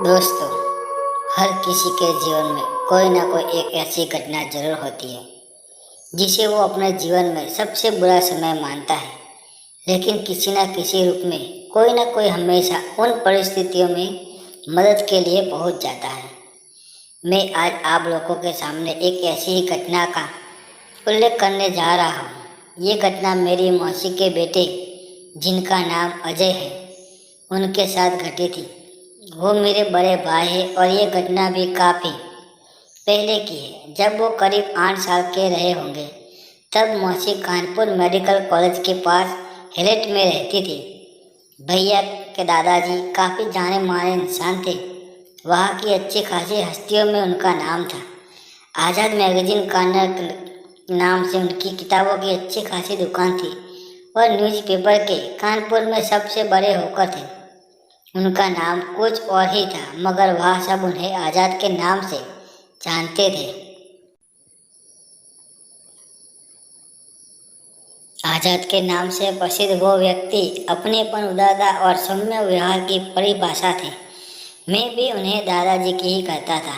दोस्तों, हर किसी के जीवन में कोई ना कोई एक ऐसी घटना जरूर होती है जिसे वो अपने जीवन में सबसे बुरा समय मानता है। लेकिन किसी न किसी रूप में कोई ना कोई हमेशा उन परिस्थितियों में मदद के लिए पहुंच जाता है। मैं आज आप लोगों के सामने एक ऐसी ही घटना का उल्लेख करने जा रहा हूँ। ये घटना मेरी मौसी के बेटे, जिनका नाम अजय है, उनके साथ घटी थी। वो मेरे बड़े भाई है और ये घटना भी काफ़ी पहले की है, जब वो करीब 8 साल के रहे होंगे। तब मौसी कानपुर मेडिकल कॉलेज के पास हेलेट में रहती थी। भैया के दादाजी काफ़ी जाने माने इंसान थे। वहाँ की अच्छी खासी हस्तियों में उनका नाम था। आज़ाद मैगजीन कॉर्नर के नाम से उनकी किताबों की अच्छी खासी दुकान थी और न्यूज़पेपर के कानपुर में सबसे बड़े होकर थे। उनका नाम कुछ और ही था, मगर वह सब उन्हें आज़ाद के नाम से जानते थे। आज़ाद के नाम से प्रसिद्ध वो व्यक्ति अपनेपन, उदारता और सौम्य व्यवहार की परिभाषा थे। मैं भी उन्हें दादाजी की ही कहता था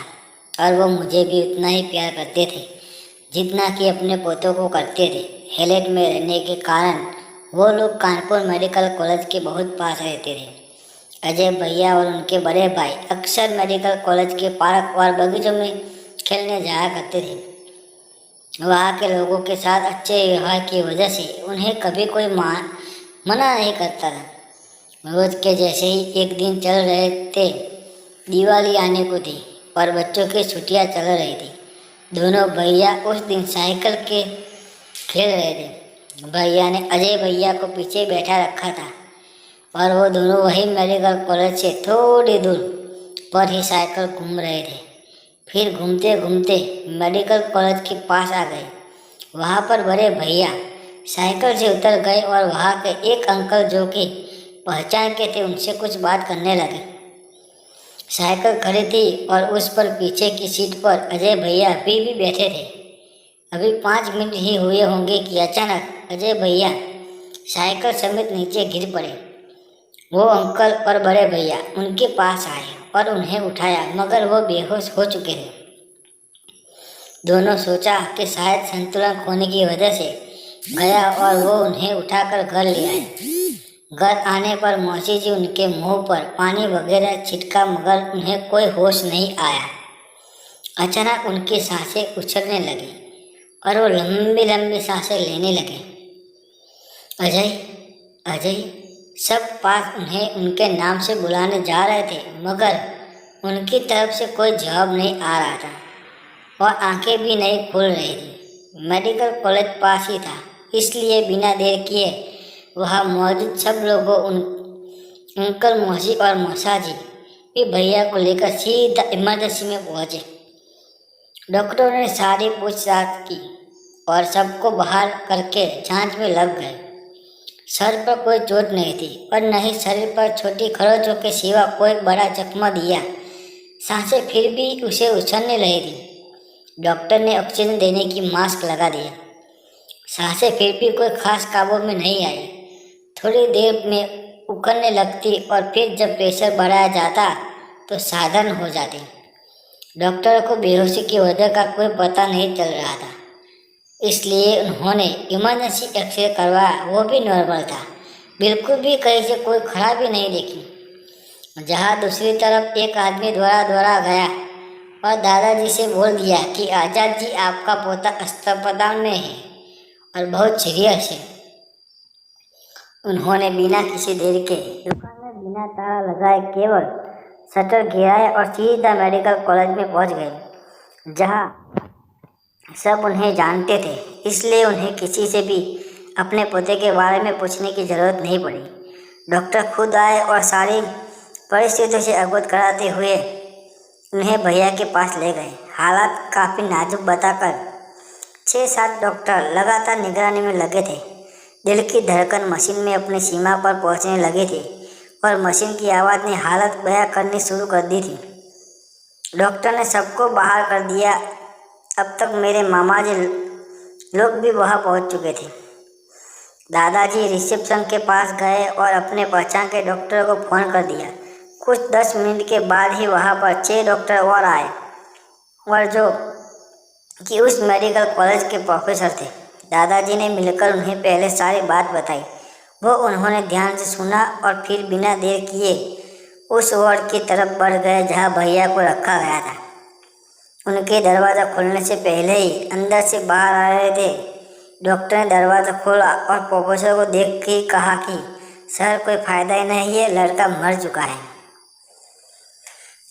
और वो मुझे भी उतना ही प्यार करते थे जितना कि अपने पोतों को करते थे। हेलेट में रहने के कारण वो लोग कानपुर मेडिकल कॉलेज के बहुत पास रहते थे। अजय भैया और उनके बड़े भाई अक्सर मेडिकल कॉलेज के पार्क और बगीचों में खेलने जाया करते थे। वहाँ के लोगों के साथ अच्छे व्यवहार की वजह से उन्हें कभी कोई मना नहीं करता था। रोज के जैसे ही एक दिन चल रहे थे। दिवाली आने को थी और बच्चों की छुट्टियाँ चल रही थी। दोनों भैया उस दिन साइकिल के खेल रहे थे। भैया ने अजय भैया को पीछे बैठा रखा था और वो दोनों वही मेडिकल कॉलेज से थोड़ी दूर पर ही साइकिल घूम रहे थे। फिर घूमते घूमते मेडिकल कॉलेज के पास आ गए। वहाँ पर बड़े भैया साइकिल से उतर गए और वहाँ के एक अंकल, जो कि पहचान के थे, उनसे कुछ बात करने लगे। साइकिल खड़ी थी और उस पर पीछे की सीट पर अजय भैया अभी भी बैठे थे। अभी 5 मिनट ही हुए होंगे कि अचानक अजय भैया साइकिल समेत नीचे गिर पड़े। वो अंकल और बड़े भैया उनके पास आए और उन्हें उठाया, मगर वो बेहोश हो चुके थे। दोनों सोचा कि शायद संतुलन खोने की वजह से गया और वो उन्हें उठाकर घर ले आए। घर आने पर मौसी जी उनके मुंह पर पानी वगैरह छिटका, मगर उन्हें कोई होश नहीं आया। अचानक उनकी सांसें उछलने लगी और वो लंबी लंबी सांसें लेने लगे। अजय, अजय, सब पास उन्हें उनके नाम से बुलाने जा रहे थे, मगर उनकी तरफ से कोई जवाब नहीं आ रहा था और आंखें भी नहीं खुल रही थी। मेडिकल कॉलेज पास ही था, इसलिए बिना देर किए वहाँ मौजूद सब लोगों, अंकल, मौसी और मौसा जी भी भैया को लेकर सीधा इमरजेंसी में पहुँचे। डॉक्टरों ने सारी पूछताछ की और सबको बाहर करके जांच में लग गए। सर पर कोई चोट नहीं थी और न ही शरीर पर छोटी खरोंचों के सिवा कोई बड़ा जख्म दिया। सांसें फिर भी उसे उछलने लगी थी। डॉक्टर ने ऑक्सीजन देने की मास्क लगा दिया। सांसें फिर भी कोई खास काबू में नहीं आई। थोड़ी देर में उखड़ने लगती और फिर जब प्रेशर बढ़ाया जाता तो साधारण हो जाती। डॉक्टर को बेहोशी की वजह का कोई पता नहीं चल रहा था, इसलिए उन्होंने इमरजेंसी एक्सरे करवाया। वो भी नॉर्मल था, बिल्कुल भी कहीं से कोई खराबी नहीं देखी। जहाँ दूसरी तरफ एक आदमी दौड़ा गया और दादाजी से बोल दिया कि आज़ाद जी, आपका पोता अस्पताल में है और बहुत सीरियस है। उन्होंने बिना किसी देरी के दुकान में बिना ताला लगाए केवल शटर गिराया और सीधा मेडिकल कॉलेज में पहुंच गए, जहां सब उन्हें जानते थे, इसलिए उन्हें किसी से भी अपने पोते के बारे में पूछने की ज़रूरत नहीं पड़ी। डॉक्टर खुद आए और सारी परिस्थितियों से अवगत कराते हुए उन्हें भैया के पास ले गए। हालात काफ़ी नाजुक बताकर 6-7 डॉक्टर लगातार निगरानी में लगे थे। दिल की धड़कन मशीन में अपनी सीमा पर पहुंचने लगी थी और मशीन की आवाज़ ने हालत बयां करनी शुरू कर दी थी। डॉक्टर ने सबको बाहर कर दिया। अब तक मेरे मामा जी लोग भी वहाँ पहुँच चुके थे। दादाजी रिसेप्शन के पास गए और अपने पहचान के डॉक्टर को फ़ोन कर दिया। कुछ 10 मिनट के बाद ही वहाँ पर 6 डॉक्टर और आए, और जो कि उस मेडिकल कॉलेज के प्रोफेसर थे। दादाजी ने मिलकर उन्हें पहले सारी बात बताई। वो उन्होंने ध्यान से सुना और फिर बिना देर किए उस वार्ड की तरफ बढ़ गए जहाँ भैया को रखा गया था। उनके दरवाज़ा खुलने से पहले ही अंदर से बाहर आ रहे थे। डॉक्टर ने दरवाज़ा खोला और प्रोफेसर को देख के कहा कि सर, कोई फ़ायदा ही नहीं है, लड़का मर चुका है।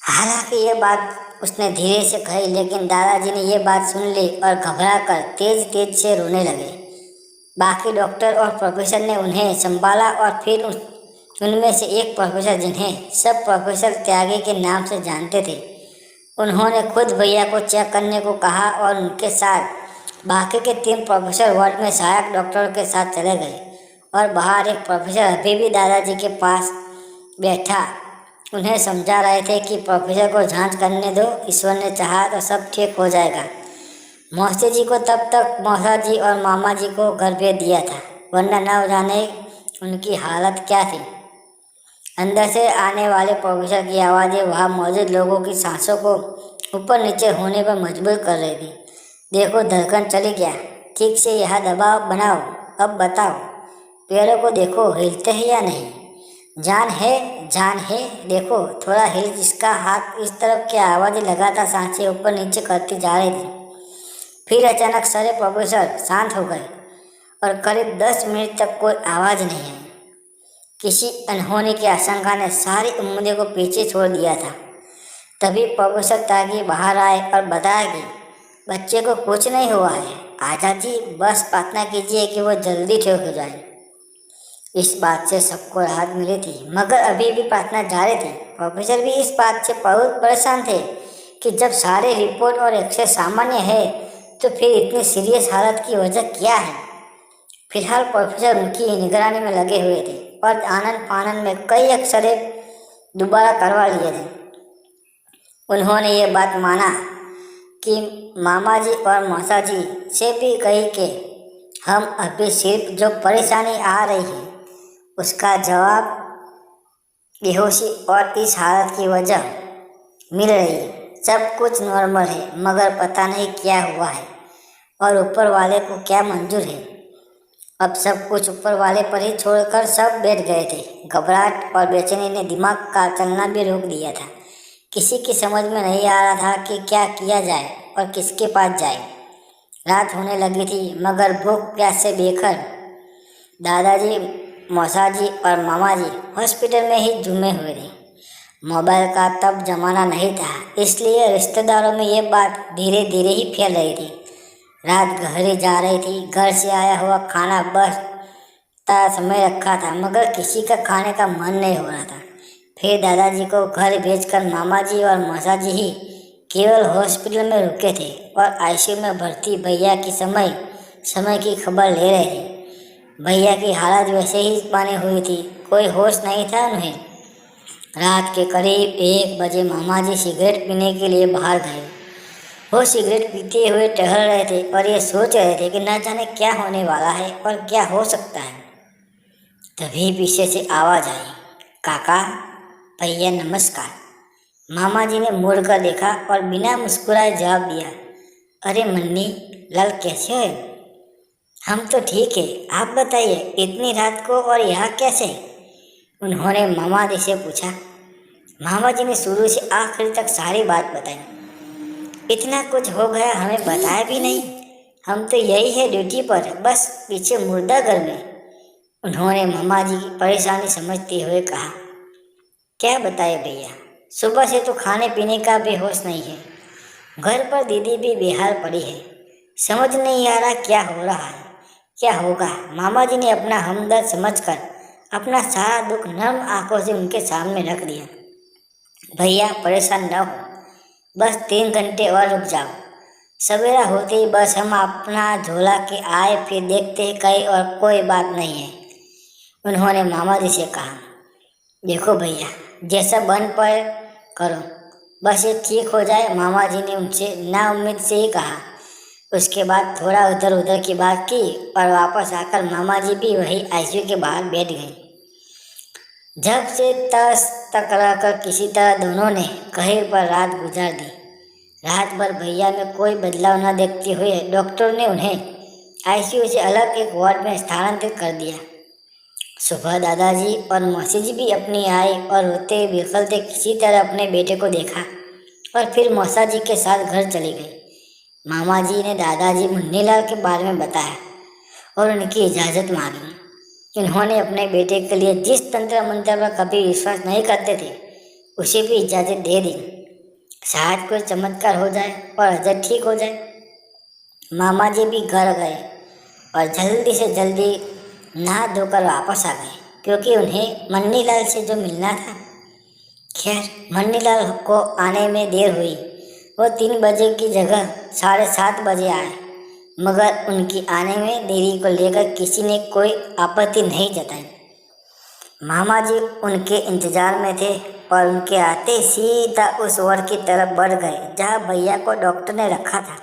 हालांकि ये बात उसने धीरे से कही, लेकिन दादाजी ने ये बात सुन ली और घबराकर तेज तेज से रोने लगे। बाकी डॉक्टर और प्रोफेसर ने उन्हें संभाला और फिर उनमें से एक प्रोफेसर, जिन्हें सब प्रोफेसर त्यागी के नाम से जानते थे, उन्होंने खुद भैया को चेक करने को कहा और उनके साथ बाकी के 3 प्रोफेसर वार्ड में सहायक डॉक्टरों के साथ चले गए। और बाहर एक प्रोफेसर अभी भी दादाजी के पास बैठा उन्हें समझा रहे थे कि प्रोफेसर को जांच करने दो, ईश्वर ने चाहा तो सब ठीक हो जाएगा। मौसी जी को तब तक मौसा जी और मामा जी को घर भेज दिया था, वरना न जाने उनकी हालत क्या थी। अंदर से आने वाले प्रोफेसर की आवाज़ें वहाँ मौजूद लोगों की सांसों को ऊपर नीचे होने पर मजबूर कर रही थी। देखो, धड़कन चली गया, ठीक से यहाँ दबाव बनाओ, अब बताओ, पैरों को देखो, हिलते हैं या नहीं? जान है, जान है, देखो थोड़ा हिल। जिसका हाथ इस तरफ की आवाज़ें लगातार सांसें ऊपर नीचे करती जा रही थी। फिर अचानक सारे प्रोफेसर शांत हो गए और करीब 10 मिनट तक कोई आवाज़ नहीं आई। किसी अनहोनी की आशंका ने सारी उम्मीदों को पीछे छोड़ दिया था। तभी प्रोफेसर त्यागी बाहर आए और बताया कि बच्चे को कुछ नहीं हुआ है, आजा जी, बस प्रार्थना कीजिए कि वो जल्दी ठीक हो जाए। इस बात से सबको राहत मिली थी, मगर अभी भी प्रार्थना जारी थी। प्रोफेसर भी इस बात से बहुत परेशान थे कि जब सारे रिपोर्ट और एक्सरे सामान्य है तो फिर इतनी सीरियस हालत की वजह क्या है। फिलहाल प्रोफेसर उनकी निगरानी में लगे हुए थे और आनन फानन में कई एक्सरे दोबारा करवा लिए थे। उन्होंने ये बात माना कि मामा जी और मौसा जी से भी कही कि हम अभी सिर्फ जो परेशानी आ रही है उसका जवाब बेहोशी और इस हालत की वजह मिल रही है। सब कुछ नॉर्मल है, मगर पता नहीं क्या हुआ है और ऊपर वाले को क्या मंजूर है। अब सब कुछ ऊपर वाले पर ही छोड़कर सब बैठ गए थे। घबराहट और बेचैनी ने दिमाग का चलना भी रोक दिया था। किसी की समझ में नहीं आ रहा था कि क्या किया जाए और किसके पास जाए। रात होने लगी थी, मगर भूख प्यास से बेघर दादाजी, मौसा जी और मामा जी हॉस्पिटल में ही जुमे हुए थे। मोबाइल का तब जमाना नहीं था, इसलिए रिश्तेदारों में ये बात धीरे धीरे ही फैल रही थी। रात गहरी जा रही थी। घर से आया हुआ खाना बस समय रखा था, मगर किसी का खाने का मन नहीं हो रहा था। फिर दादाजी को घर भेजकर मामा जी और मौसा जी ही केवल हॉस्पिटल में रुके थे और आईसीयू में भर्ती भैया की समय की खबर ले रहे थे। भैया की हालत वैसे ही बनी हुई थी, कोई होश नहीं था उन्हें। रात के करीब 1 बजे मामा जी सिगरेट पीने के लिए बाहर गए। वो सिगरेट पीते हुए टहल रहे थे और ये सोच रहे थे कि न जाने क्या होने वाला है और क्या हो सकता है। तभी पीछे से आवाज़ आई, काका। भैया नमस्कार। मामा जी ने मुड़कर देखा और बिना मुस्कुराए जवाब दिया, अरे मन्नी लाल, कैसे हो? हम तो ठीक है, आप बताइए, इतनी रात को और यहाँ कैसे? उन्होंने मामा जी से पूछा। मामा जी ने शुरू से आखिर तक सारी बात बताई। इतना कुछ हो गया, हमें बताया भी नहीं। हम तो यही है ड्यूटी पर, बस पीछे मुर्दा घर में। उन्होंने मामा जी की परेशानी समझते हुए कहा, क्या बताए भैया, सुबह से तो खाने पीने का भी होश नहीं है। घर पर दीदी भी बेहाल पड़ी है, समझ नहीं आ रहा क्या हो रहा है, क्या होगा। मामा जी ने अपना हमदर्द समझकर अपना सारा दुख नर्म आंखों से उनके सामने रख दिया। भैया परेशान न हो, बस 3 घंटे और रुक जाओ। सवेरा होते ही बस हम अपना झोला के आए, फिर देखते हैं कहीं और कोई बात नहीं है। उन्होंने मामा जी से कहा, देखो भैया, जैसा बन पाए करो, बस ये ठीक हो जाए। मामा जी ने उनसे नाउम्मीद से ही कहा। उसके बाद थोड़ा उधर उधर की बात की और वापस आकर मामा जी भी वही आईसीयू के बाहर बैठ गए। जब से तस तकरा कर किसी तरह दोनों ने कहीं पर रात गुजार दी। रात भर भैया में कोई बदलाव न देखते हुए डॉक्टर ने उन्हें आईसीयू से अलग एक वार्ड में स्थानांतरित कर दिया। सुबह दादाजी और मौसी जी भी अपनी आई और रोते बिलखते किसी तरह अपने बेटे को देखा और फिर मौसा जी के साथ घर चली गई। मामा जी ने दादाजी मुन्नीलाल के बारे में बताया और उनकी इजाज़त मांगी। इन्होंने अपने बेटे के लिए जिस तंत्र मंत्र पर कभी विश्वास नहीं करते थे उसे भी इजाज़त दे दी। शायद कोई चमत्कार हो जाए और अजय ठीक हो जाए। मामा जी भी घर गए और जल्दी से जल्दी नहा धोकर वापस आ गए क्योंकि उन्हें मन्नीलाल से जो मिलना था। खैर मन्नीलाल को आने में देर हुई। वो 3 बजे की जगह 7:30 बजे आए, मगर उनकी आने में देरी को लेकर किसी ने कोई आपत्ति नहीं जताई। मामा जी उनके इंतजार में थे और उनके आते सीधा उस वार्ड की तरफ बढ़ गए जहाँ भैया को डॉक्टर ने रखा था।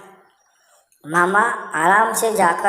मामा आराम से जाकर